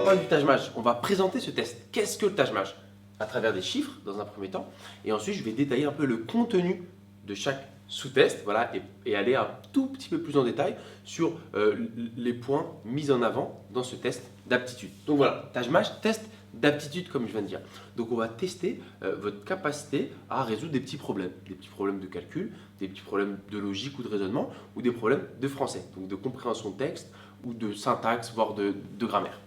parler du Taj-Maj. On va présenter ce test. Qu'est-ce que le Taj-Maj? À travers des chiffres dans un premier temps. Et ensuite, je vais détailler un peu le contenu de chaque sous-test, voilà, et aller un tout petit peu plus en détail sur les points mis en avant dans ce test d'aptitude. Donc voilà, Taj-Maj, test d'aptitude comme je viens de dire. Donc on va tester votre capacité à résoudre des petits problèmes de calcul, des petits problèmes de logique ou de raisonnement, ou des problèmes de français, donc de compréhension de texte ou de syntaxe, voire de grammaire.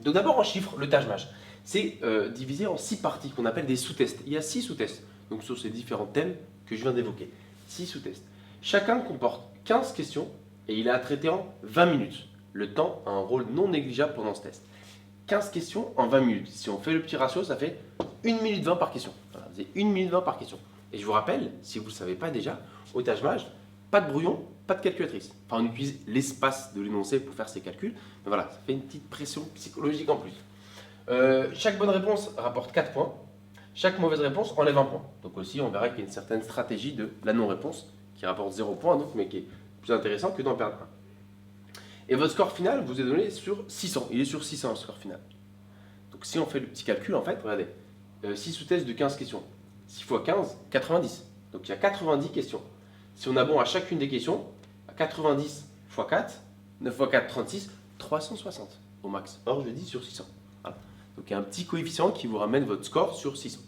Donc d'abord en chiffres, le Taj-Maj, c'est divisé en 6 parties qu'on appelle des sous-tests. Il y a 6 sous-tests, donc sur ces différents thèmes que je viens d'évoquer. 6 sous-tests. Chacun comporte 15 questions et il est à traiter en 20 minutes. Le temps a un rôle non négligeable pendant ce test. 15 questions en 20 minutes. Si on fait le petit ratio, ça fait 1 minute 20 par question. Voilà, c'est 1 minute 20 par question. Et je vous rappelle, si vous ne le savez pas déjà, au Taj-Maj, pas de brouillon, pas de calculatrice. Enfin, on utilise l'espace de l'énoncé pour faire ces calculs. Mais voilà, ça fait une petite pression psychologique en plus. Chaque bonne réponse rapporte 4 points. Chaque mauvaise réponse enlève 1 point. Donc aussi, on verra qu'il y a une certaine stratégie de la non-réponse qui rapporte 0 point, donc, mais qui est plus intéressant que d'en perdre 1. Et votre score final vous est donné sur 600. Il est sur 600 le score final. Donc si on fait le petit calcul, en fait, regardez, 6 sous-tests de 15 questions. 6 x 15, 90. Donc il y a 90 questions. Si on a bon à chacune des questions, à 90 x 4, 9 x 4, 36, 360 au max. Or, je dis sur 600. Voilà. Donc il y a un petit coefficient qui vous ramène votre score sur 600.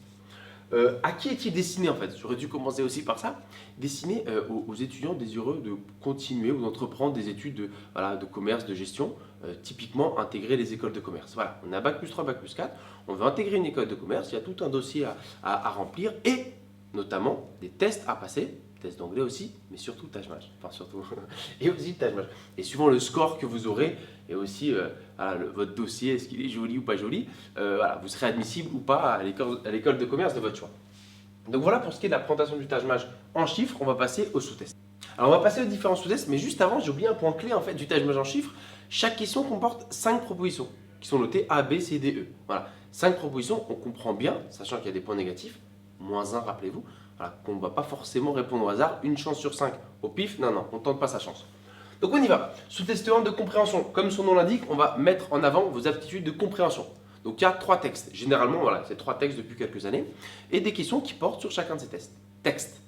À qui est-il destiné en fait? J'aurais dû commencer aussi par ça. Destiné aux étudiants désireux de continuer ou d'entreprendre des études de commerce, de gestion, typiquement intégrer les écoles de commerce. Voilà, on a Bac+3, Bac+4, on veut intégrer une école de commerce, il y a tout un dossier à remplir et notamment des tests à passer, tests d'anglais aussi, mais surtout Taj-Maj, enfin surtout, et aussi Taj-Maj. Et suivant le score que vous aurez, et aussi votre dossier, est-ce qu'il est joli ou pas joli, vous serez admissible ou pas à l'école de commerce de votre choix. Donc voilà pour ce qui est de la présentation du Taj-Maj en chiffres, on va passer aux sous-tests. Alors on va passer aux différents sous-tests, mais juste avant, j'ai oublié un point clé en fait du Taj-Maj en chiffres. Chaque question comporte 5 propositions qui sont notées A, B, C, D, E. Voilà, 5 propositions, on comprend bien, sachant qu'il y a des points négatifs, -1, rappelez-vous, voilà, qu'on ne va pas forcément répondre au hasard, une chance sur 5 au pif, non, on ne tente pas sa chance. Donc on y va. Sous-test 1 de compréhension. Comme son nom l'indique, on va mettre en avant vos aptitudes de compréhension. Donc il y a 3 textes. Généralement, voilà, c'est 3 textes depuis quelques années. Et des questions qui portent sur chacun de ces textes.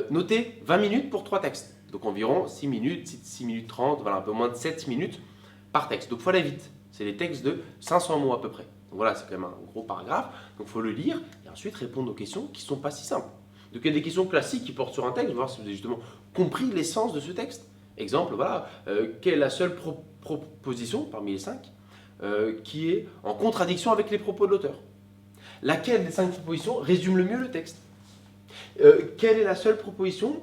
Notez 20 minutes pour 3 textes. Donc environ 6 minutes, 6 minutes 30, voilà, un peu moins de 7 minutes par texte. Donc il faut aller vite. C'est des textes de 500 mots à peu près. Donc voilà, c'est quand même un gros paragraphe. Donc il faut le lire et ensuite répondre aux questions qui ne sont pas si simples. Donc il y a des questions classiques qui portent sur un texte, voir si vous avez justement compris l'essence de ce texte. Exemple, voilà, quelle est la seule proposition parmi les 5 qui est en contradiction avec les propos de l'auteur? Laquelle des 5 propositions résume le mieux le texte? Quelle est la seule proposition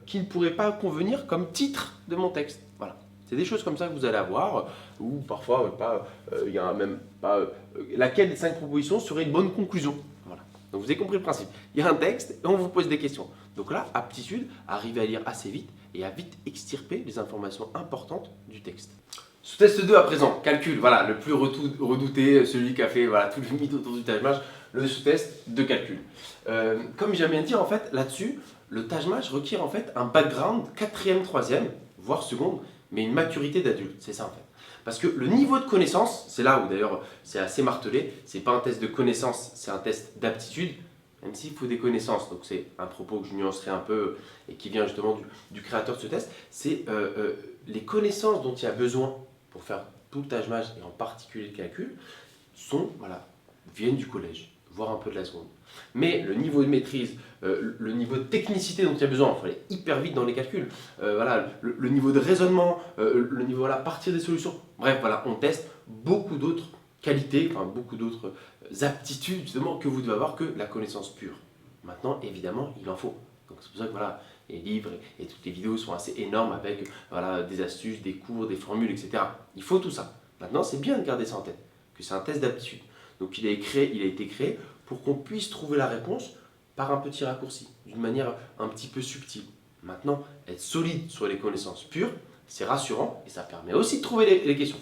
qui ne pourrait pas convenir comme titre de mon texte? Voilà. C'est des choses comme ça que vous allez avoir, ou parfois il y a même pas laquelle des 5 propositions serait une bonne conclusion. Voilà. Donc vous avez compris le principe. Il y a un texte et on vous pose des questions. Donc là, aptitude, arriver à lire assez vite et à vite extirper les informations importantes du texte. Sous-test 2 à présent, calcul, voilà, le plus redouté, celui qui a fait tout le mythe autour du Taj-Maj, le sous-test de calcul. Comme j'aime bien dire, en fait, là-dessus, le Taj-Maj requiert en fait un background 4e, 3e, voire seconde, mais une maturité d'adulte, c'est ça en fait. Parce que le niveau de connaissance, c'est là où d'ailleurs c'est assez martelé, c'est pas un test de connaissance, c'est un test d'aptitude, même s'il faut des connaissances, donc c'est un propos que je nuancerai un peu et qui vient justement du créateur de ce test, c'est les connaissances dont il y a besoin pour faire tout le Taj-Maj et en particulier le calcul, viennent du collège, voire un peu de la seconde. Mais le niveau de maîtrise, le niveau de technicité dont il y a besoin, il faut aller hyper vite dans les calculs, le niveau de raisonnement, le niveau partir des solutions, bref, on teste beaucoup d'autres qualités, beaucoup d'autres aptitudes justement que vous devez avoir que la connaissance pure. Maintenant, évidemment, il en faut. Donc c'est pour ça que les livres et toutes les vidéos sont assez énormes avec des astuces, des cours, des formules, etc. Il faut tout ça. Maintenant, c'est bien de garder ça en tête, que c'est un test d'aptitude. Donc il a été créé pour qu'on puisse trouver la réponse par un petit raccourci, d'une manière un petit peu subtile. Maintenant, être solide sur les connaissances pures, c'est rassurant et ça permet aussi de trouver les questions.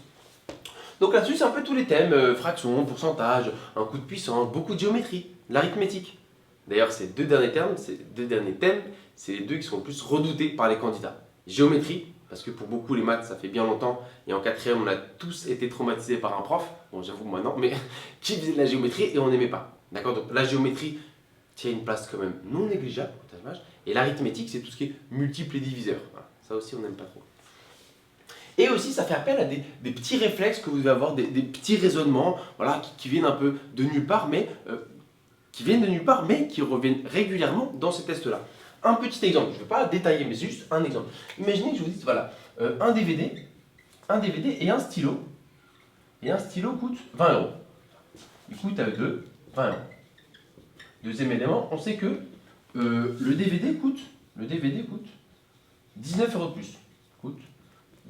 Donc là-dessus, c'est un peu tous les thèmes, fractions, pourcentage, un coup de puissance, beaucoup de géométrie, l'arithmétique. D'ailleurs, ces deux derniers thèmes, c'est les deux qui sont le plus redoutés par les candidats. Géométrie parce que pour beaucoup les maths ça fait bien longtemps, et en quatrième on a tous été traumatisés par un prof, bon j'avoue moi non, mais qui faisait de la géométrie et on n'aimait pas. D'accord, donc la géométrie tient une place quand même non négligeable au tâche-mâche, et l'arithmétique c'est tout ce qui est multiples et diviseurs. Voilà. Ça aussi on n'aime pas trop. Et aussi, ça fait appel à des petits réflexes que vous devez avoir, des petits raisonnements voilà, qui viennent un peu de nulle part, mais qui reviennent régulièrement dans ces tests-là. Un petit exemple, je ne vais pas détailler, mais c'est juste un exemple. Imaginez que je vous dise, voilà, un DVD et un stylo. Et un stylo coûte 20 euros. Il coûte avec deux, 20 euros. Deuxième élément, on sait que le DVD coûte 19 euros de plus. Coûte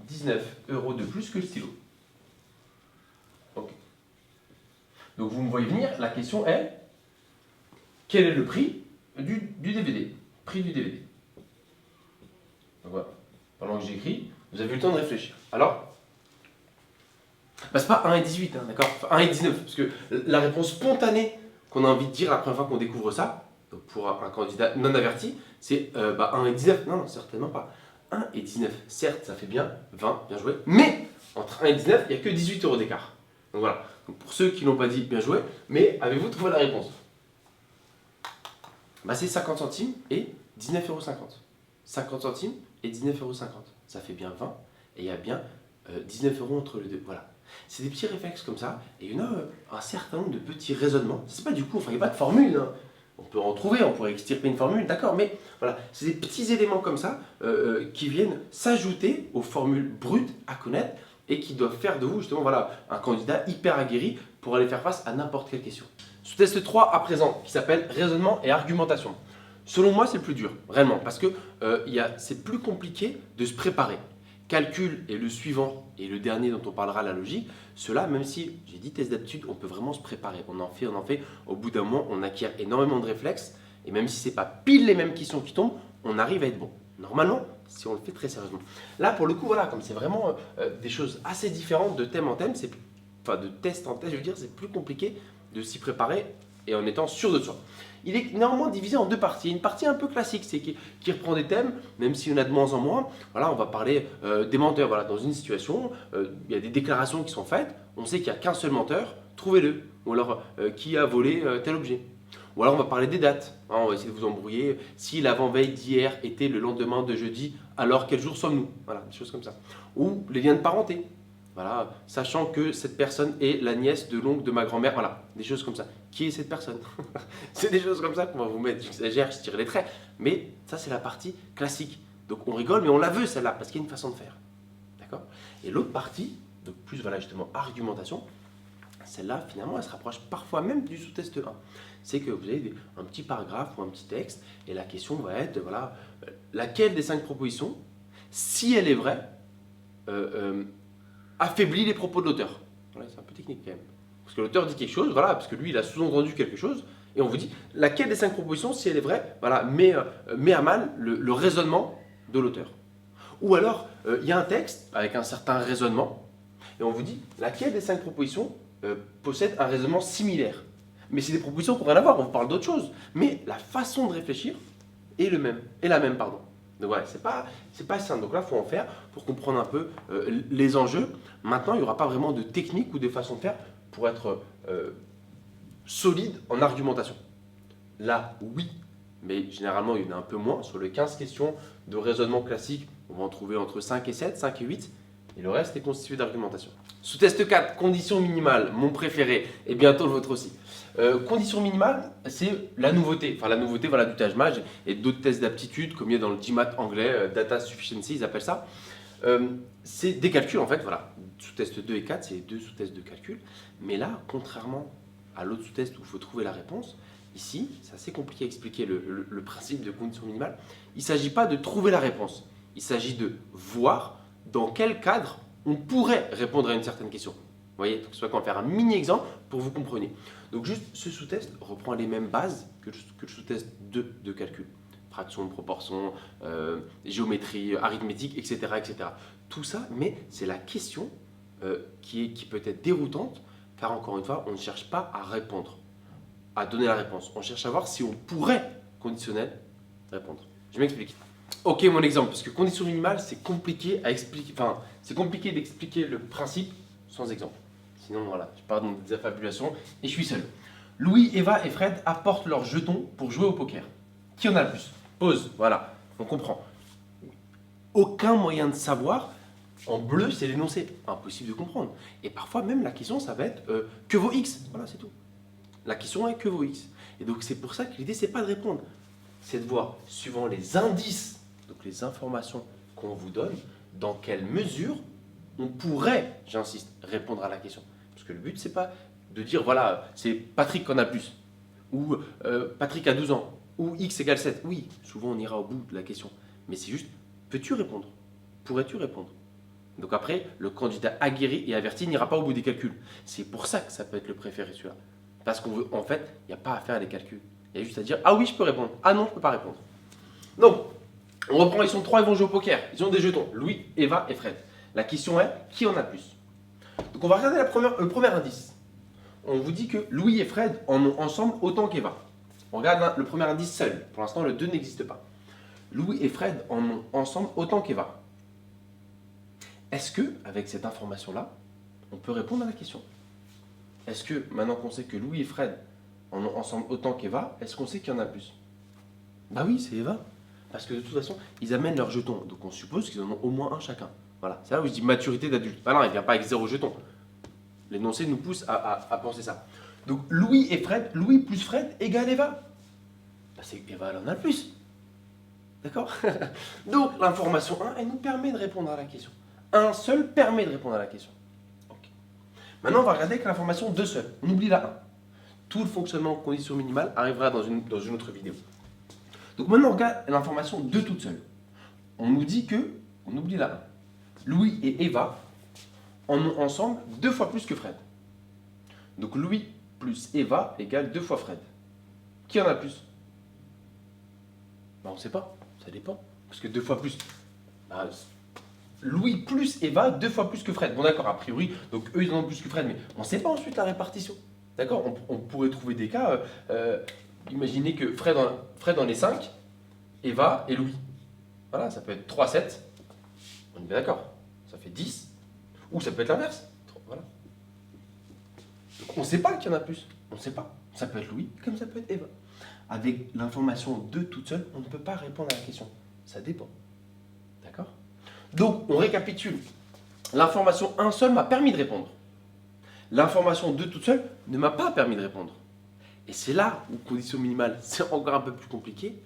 19 euros de plus que le stylo. Ok. Donc vous me voyez venir, la question est, quel est le prix du DVD? Prix du DVD. Donc voilà. Pendant que j'écris, vous avez eu le temps de réfléchir. Alors, bah c'est pas 1 et 18, hein, d'accord, enfin, 1 et 19, parce que la réponse spontanée qu'on a envie de dire la première fois qu'on découvre ça, donc pour un candidat non averti, c'est 1 et 19. Non, certainement pas. 1 et 19, certes, ça fait bien 20, bien joué, mais entre 1 et 19, il n'y a que 18 euros d'écart. Donc voilà, donc pour ceux qui n'ont pas dit bien joué, mais avez-vous trouvé la réponse? Bah c'est 50 centimes et 19,50 euros. 50 centimes et 19,50 euros. Ça fait bien 20 et il y a bien 19 euros entre les deux. Voilà. C'est des petits réflexes comme ça et il y en a un certain nombre de petits raisonnements. C'est pas du coup, enfin il n'y a pas de formule. Hein. On peut en trouver, on pourrait extirper une formule, d'accord, mais voilà, c'est des petits éléments comme ça qui viennent s'ajouter aux formules brutes à connaître et qui doivent faire de vous justement voilà, un candidat hyper aguerri pour aller faire face à n'importe quelle question. Sous-test 3 à présent, qui s'appelle raisonnement et argumentation. Selon moi, c'est le plus dur, réellement, parce que c'est plus compliqué de se préparer. Calcul est le suivant et le dernier dont on parlera, la logique. Cela, même si j'ai dit test d'aptitude, on peut vraiment se préparer. On en fait. Au bout d'un moment, on acquiert énormément de réflexes. Et même si ce n'est pas pile les mêmes questions qui tombent, on arrive à être bon. Normalement, si on le fait très sérieusement. Là, pour le coup, voilà, comme c'est vraiment des choses assez différentes de thème en thème, de test en test, je veux dire, c'est plus compliqué de s'y préparer et en étant sûr de soi. Il est néanmoins divisé en deux parties. Une partie un peu classique, c'est qui reprend des thèmes, même s'il y en a de moins en moins. Voilà, on va parler des menteurs. Voilà, dans une situation, il y a des déclarations qui sont faites. On sait qu'il n'y a qu'un seul menteur, trouvez-le. Ou alors, qui a volé tel objet. Ou alors, on va parler des dates. Hein, on va essayer de vous embrouiller. Si l'avant-veille d'hier était le lendemain de jeudi, alors quel jour sommes-nous? Voilà, des choses comme ça. Ou les liens de parenté. Voilà, sachant que cette personne est la nièce de l'oncle de ma grand-mère. Voilà, des choses comme ça. Qui est cette personne? C'est des choses comme ça qu'on va vous mettre. J'exagère, je tire les traits. Mais ça, c'est la partie classique. Donc on rigole, mais on la veut celle-là, parce qu'il y a une façon de faire. D'accord? Et l'autre partie, donc plus voilà justement argumentation, celle-là, finalement, elle se rapproche parfois même du sous-test 1. C'est que vous avez un petit paragraphe ou un petit texte, et la question va être, voilà, laquelle des 5 propositions, si elle est vraie, affaiblit les propos de l'auteur. Voilà, c'est un peu technique quand même. Parce que l'auteur dit quelque chose, voilà, parce que lui, il a sous-entendu quelque chose, et on vous dit, laquelle des 5 propositions, si elle est vraie, voilà, met à mal le raisonnement de l'auteur. Ou alors, il y a un texte avec un certain raisonnement, et on vous dit, laquelle des 5 propositions possède un raisonnement similaire. Mais c'est des propositions qui n'ont rien à voir, on parle d'autre chose. Mais la façon de réfléchir est la même. Pardon. Donc voilà, c'est pas simple. Donc là, il faut en faire pour comprendre un peu les enjeux. Maintenant, il n'y aura pas vraiment de technique ou de façon de faire pour être solide en argumentation. Là, oui, mais généralement, il y en a un peu moins. Sur les 15 questions de raisonnement classique, on va en trouver entre 5 et 7, 5 et 8. Et le reste est constitué d'argumentation. Sous test 4, condition minimale, mon préféré, et bientôt le vôtre aussi. Condition minimale, c'est la nouveauté. Enfin, la nouveauté voilà, du TAJMAJ et d'autres tests d'aptitude, comme il y a dans le GMAT anglais, Data Sufficiency, ils appellent ça. C'est des calculs, en fait, voilà. Sous-test 2 et 4, c'est 2 sous-tests de calcul. Mais là, contrairement à l'autre sous-test où il faut trouver la réponse, ici, c'est assez compliqué à expliquer le principe de condition minimale. Il ne s'agit pas de trouver la réponse. Il s'agit de voir dans quel cadre on pourrait répondre à une certaine question. Vous voyez, donc c'est qu'on va faire un mini-exemple pour que vous compreniez. Donc juste, ce sous-test reprend les mêmes bases que le sous-test 2 de calcul. Fraction, proportion, géométrie, arithmétique, etc., etc. Tout ça, mais c'est la question qui peut être déroutante, car encore une fois, on ne cherche pas à répondre, à donner la réponse. On cherche à voir si on pourrait, conditionnel, répondre. Je m'explique. Ok, mon exemple, parce que condition minimale, c'est compliqué à expliquer. Enfin, c'est compliqué d'expliquer le principe sans exemple. Sinon, voilà, je pars dans des affabulations et je suis seul. Louis, Eva et Fred apportent leurs jetons pour jouer au poker. Qui en a le plus? Pause, voilà, on comprend. Aucun moyen de savoir. En bleu, c'est l'énoncé. Impossible de comprendre. Et parfois, même la question, ça va être que vaut X. Voilà, c'est tout. La question est que vaut X. Et donc, c'est pour ça que l'idée, c'est pas de répondre. C'est de voir, suivant les indices, donc les informations qu'on vous donne, dans quelle mesure on pourrait, j'insiste, répondre à la question. Parce que le but, c'est pas de dire, voilà, c'est Patrick qui en a plus. Ou Patrick a 12 ans. Ou X égale 7. Oui, souvent, on ira au bout de la question. Mais c'est juste, peux-tu répondre? Pourrais-tu répondre? Donc après, le candidat aguerri et averti n'ira pas au bout des calculs. C'est pour ça que ça peut être le préféré celui-là. Parce qu'en fait, il n'y a pas à faire les calculs. Il y a juste à dire, ah oui, je peux répondre. Ah non, je ne peux pas répondre. Donc, on reprend, ils sont trois, ils vont jouer au poker. Ils ont des jetons, Louis, Eva et Fred. La question est, qui en a plus? Donc on va regarder le premier indice. On vous dit que Louis et Fred en ont ensemble autant qu'Eva. On regarde le premier indice seul. Pour l'instant, le 2 n'existe pas. Louis et Fred en ont ensemble autant qu'Eva. Est-ce que, avec cette information-là, on peut répondre à la question? Est-ce que, maintenant qu'on sait que Louis et Fred en ont ensemble autant qu'Eva, est-ce qu'on sait qu'il y en a plus? Bah oui, c'est Eva. Parce que de toute façon, ils amènent leurs jetons. Donc on suppose qu'ils en ont au moins un chacun. Voilà, c'est là où je dis maturité d'adulte. Ah non, il ne vient pas avec 0 jeton. L'énoncé nous pousse à penser ça. Donc Louis et Fred, Louis plus Fred égale Eva. Bah c'est Eva, elle en a le plus. D'accord? Donc l'information 1, elle nous permet de répondre à la question. Un seul permet de répondre à la question. Okay. Maintenant, on va regarder avec l'information 2 seul. On oublie la 1. Tout le fonctionnement en condition minimale arrivera dans une autre vidéo. Donc maintenant, on regarde l'information 2 toute seule. On nous dit que, on oublie la 1. Louis et Eva en ont ensemble 2 fois plus que Fred. Donc Louis plus Eva égale 2 fois Fred. Qui en a plus? On ne sait pas, ça dépend. Parce que 2 fois plus, Louis plus Eva, 2 fois plus que Fred. Bon d'accord, a priori, donc eux ils en ont plus que Fred, mais on ne sait pas ensuite la répartition. D'accord, on pourrait trouver des cas, imaginez que Fred en est 5, Eva et Louis. Voilà, ça peut être 3, 7, on est bien d'accord, ça fait 10, ou ça peut être l'inverse. Voilà. Donc on ne sait pas qu'il y en a plus, on ne sait pas. Ça peut être Louis, comme ça peut être Eva. Avec l'information 2 toute seule, on ne peut pas répondre à la question. Ça dépend. D'accord? Donc, on récapitule. L'information 1 seul m'a permis de répondre. L'information 2 toute seule ne m'a pas permis de répondre. Et c'est là où condition minimale, c'est encore un peu plus compliqué.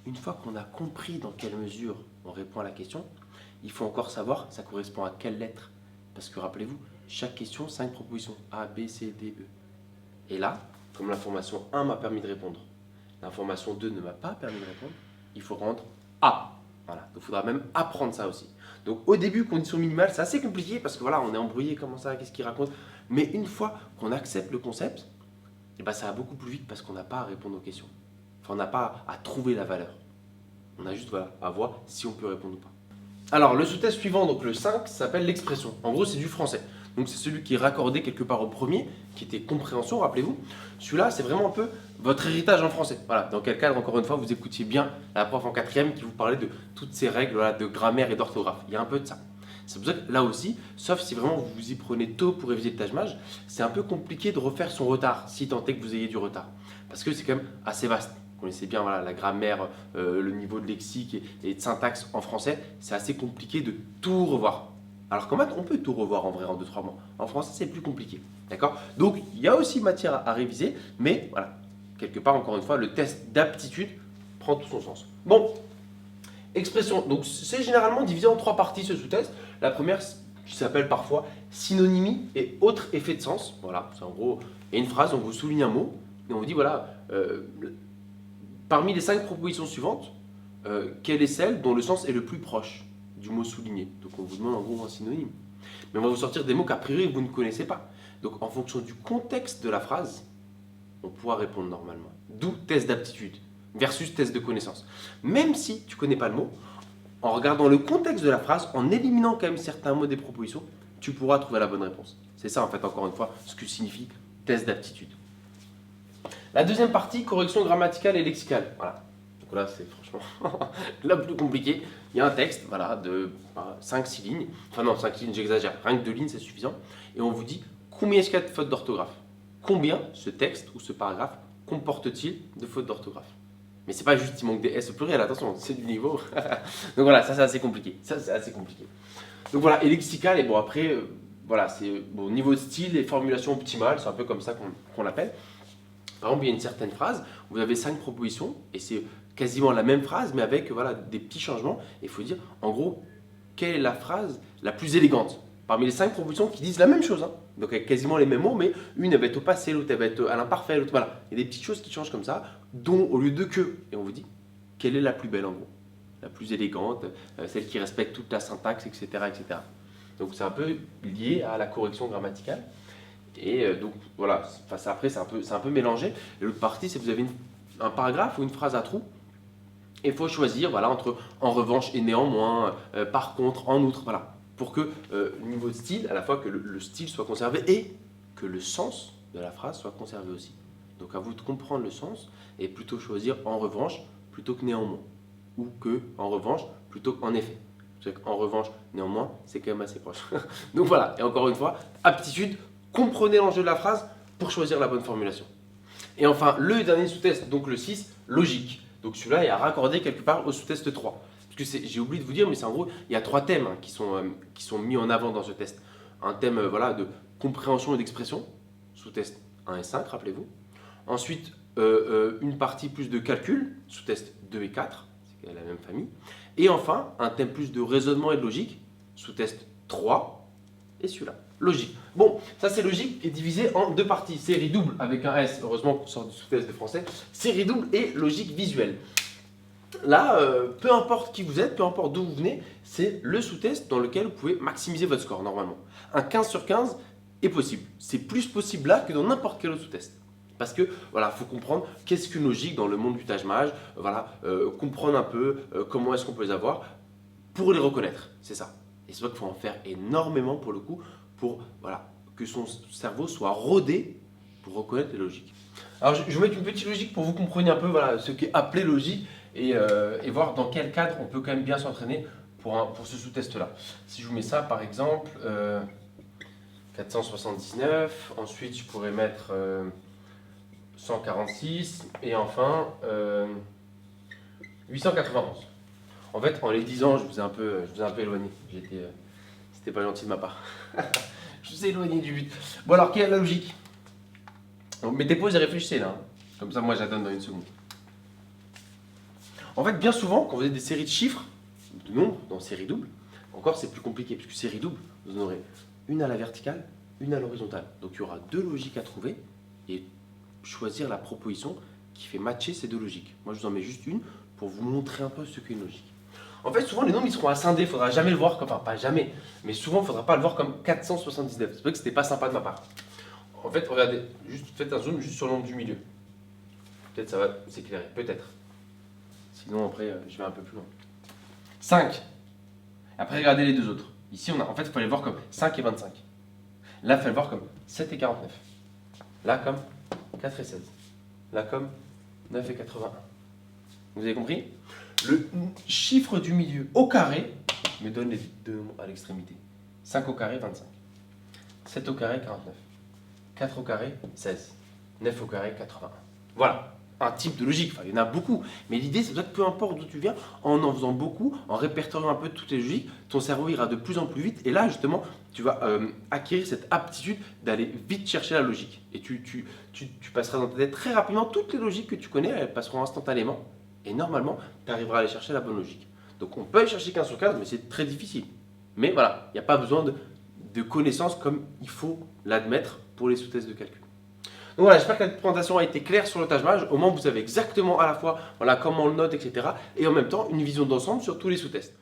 Une fois qu'on a compris dans quelle mesure on répond à la question, il faut encore savoir ça correspond à quelle lettre. Parce que rappelez-vous, chaque question, 5 propositions. A, B, C, D, E. Et là, comme l'information 1 m'a permis de répondre, l'information 2 ne m'a pas permis de répondre, il faut rendre A. Voilà, donc il faudra même apprendre ça aussi. Donc au début, condition minimale, c'est assez compliqué parce que voilà, on est embrouillé, comment ça, qu'est-ce qu'il raconte. Mais une fois qu'on accepte le concept, eh ben, ça va beaucoup plus vite parce qu'on n'a pas à répondre aux questions. Enfin, on n'a pas à trouver la valeur. On a juste à voir si on peut répondre ou pas. Alors le sous-test suivant, donc le 5, s'appelle l'expression. En gros, c'est du français. Donc c'est celui qui est raccordé quelque part au premier, qui était compréhension, rappelez-vous. Celui-là, c'est vraiment un peu votre héritage en français. Voilà, dans quel cadre, encore une fois, vous écoutiez bien la prof en 4e qui vous parlait de toutes ces règles voilà, de grammaire et d'orthographe. Il y a un peu de ça. C'est pour ça que là aussi, sauf si vraiment vous vous y prenez tôt pour réviser le tâche-mage, c'est un peu compliqué de refaire son retard, si tant est que vous ayez du retard. Parce que c'est quand même assez vaste. Vous connaissez bien voilà, la grammaire, le niveau de lexique et de syntaxe en français, c'est assez compliqué de tout revoir. Alors qu'en maths, on peut tout revoir en vrai en 2-3 mois. En français, c'est plus compliqué. D'accord? Donc, il y a aussi matière à réviser, mais voilà, quelque part, encore une fois, le test d'aptitude prend tout son sens. Bon, expression. Donc, c'est généralement divisé en 3 parties ce sous-test. La première, qui s'appelle parfois synonymie et autres effets de sens. Voilà, c'est en gros, il y a une phrase, on vous souligne un mot, et on vous dit, voilà, parmi les 5 propositions suivantes, quelle est celle dont le sens est le plus proche du mot souligné? Donc on vous demande en gros un synonyme. Mais on va vous sortir des mots qu'a priori vous ne connaissez pas. Donc en fonction du contexte de la phrase, on pourra répondre normalement. D'où test d'aptitude versus test de connaissance. Même si tu ne connais pas le mot, en regardant le contexte de la phrase, en éliminant quand même certains mots des propositions, tu pourras trouver la bonne réponse. C'est ça en fait encore une fois ce que signifie test d'aptitude. La deuxième partie, correction grammaticale et lexicale. Voilà. Donc là, c'est franchement la plus compliquée. Il y a un texte, voilà, de 5-6 lignes. Enfin non, 5 lignes, j'exagère. Rien que 2 lignes, c'est suffisant. Et on vous dit combien est-ce qu'il y a de fautes d'orthographe. Combien ce texte ou ce paragraphe comporte-t-il de fautes d'orthographe. Mais c'est pas juste il manque des S au pluriel, attention, c'est du niveau. Donc voilà, ça c'est assez compliqué. Donc voilà, et lexical, et bon après, voilà, c'est bon, niveau de style et formulation optimale, c'est un peu comme ça qu'on l'appelle. Par exemple, il y a une certaine phrase, vous avez 5 propositions, et c'est quasiment la même phrase, mais avec voilà, des petits changements. Et il faut dire, en gros, quelle est la phrase la plus élégante parmi les 5 propositions qui disent la même chose, hein. Donc avec quasiment les mêmes mots, mais une elle va être au passé, l'autre elle va être à l'imparfait, l'autre voilà. Il y a des petites choses qui changent comme ça, dont au lieu de que, et on vous dit, quelle est la plus belle en gros, la plus élégante, celle qui respecte toute la syntaxe, etc. etc. Donc c'est un peu lié à la correction grammaticale. Et donc voilà, après c'est un peu mélangé. Et l'autre partie, c'est que vous avez un paragraphe ou une phrase à trous. Et il faut choisir voilà, entre en revanche et néanmoins, par contre, en outre, voilà. Pour que le niveau de style, à la fois que le style soit conservé et que le sens de la phrase soit conservé aussi. Donc à vous de comprendre le sens et plutôt choisir en revanche plutôt que néanmoins. Ou que en revanche plutôt qu'en effet. Parce qu'en revanche, néanmoins, c'est quand même assez proche. Donc voilà, et encore une fois, aptitude, comprenez l'enjeu de la phrase pour choisir la bonne formulation. Et enfin, le dernier sous-test, donc le 6, logique. Donc celui-là est à raccorder quelque part au sous-test 3. Parce que j'ai oublié de vous dire, mais c'est en gros, il y a 3 thèmes qui sont mis en avant dans ce test. Un thème voilà, de compréhension et d'expression, sous-test 1 et 5, rappelez-vous. Ensuite, une partie plus de calcul, sous-test 2 et 4, c'est la même famille. Et enfin, un thème plus de raisonnement et de logique, sous-test 3 et celui-là. Logique. Bon, ça c'est logique et divisé en 2 parties. Série double avec un S, heureusement qu'on sort du sous-test de français. Série double et logique visuelle. Là, peu importe qui vous êtes, peu importe d'où vous venez, c'est le sous-test dans lequel vous pouvez maximiser votre score normalement. Un 15 sur 15 est possible. C'est plus possible là que dans n'importe quel autre sous-test. Parce que voilà, faut comprendre qu'est-ce qu'une logique dans le monde du tâche-mage, voilà, comprendre un peu comment est-ce qu'on peut les avoir pour les reconnaître, c'est ça. Et c'est vrai qu'il faut en faire énormément pour le coup, pour voilà, que son cerveau soit rodé pour reconnaître les logiques. Alors je vais vous mettre une petite logique pour que vous compreniez un peu voilà, ce qu'est appelé logique et voir dans quel cadre on peut quand même bien s'entraîner pour ce sous-test-là. Si je vous mets ça par exemple, 479, ensuite je pourrais mettre 146 et enfin 891. En fait, en les disant, je vous ai un peu éloigné. C'était pas gentil de ma part. Je vous ai éloigné du but. Bon alors, quelle est la logique? Donc, mettez pause et réfléchissez là. Comme ça, moi, j'attends dans une seconde. En fait, bien souvent, quand vous avez des séries de chiffres, de nombres, dans série double, encore c'est plus compliqué, puisque série double, vous en aurez une à la verticale, une à l'horizontale. Donc il y aura 2 logiques à trouver et choisir la proposition qui fait matcher ces 2 logiques. Moi, je vous en mets juste une pour vous montrer un peu ce qu'est une logique. En fait, souvent, les nombres, ils seront à scinder. Il ne faudra jamais le voir, enfin, pas jamais, mais souvent, il ne faudra pas le voir comme 479. C'est vrai que ce n'était pas sympa de ma part. En fait, regardez, juste faites un zoom juste sur le nombre du milieu. Peut-être ça va s'éclairer, peut-être. Sinon, après, je vais un peu plus loin. 5. Après, regardez les 2 autres. Ici, en fait, il faut les voir comme 5 et 25. Là, il faut les voir comme 7 et 49. Là, comme 4 et 16. Là, comme 9 et 81. Vous avez compris? Le chiffre du milieu au carré me donne les 2 nombres à l'extrémité. 5 au carré, 25. 7 au carré, 49. 4 au carré, 16. 9 au carré, 81. Voilà. Un type de logique, enfin, il y en a beaucoup, mais l'idée c'est que peu importe d'où tu viens, en faisant beaucoup, en répertoriant un peu toutes les logiques, ton cerveau ira de plus en plus vite et là justement tu vas acquérir cette aptitude d'aller vite chercher la logique et tu passeras dans ta tête très rapidement toutes les logiques que tu connais, elles passeront instantanément et normalement tu arriveras à aller chercher la bonne logique. Donc on peut aller chercher 15 sur 15 mais c'est très difficile, mais voilà, il n'y a pas besoin de connaissances comme il faut l'admettre pour les sous-tests de calcul. Donc voilà, j'espère que la présentation a été claire sur le tâche-mage. Au moins, vous savez exactement à la fois voilà, comment on le note, etc. Et en même temps, une vision d'ensemble sur tous les sous-tests.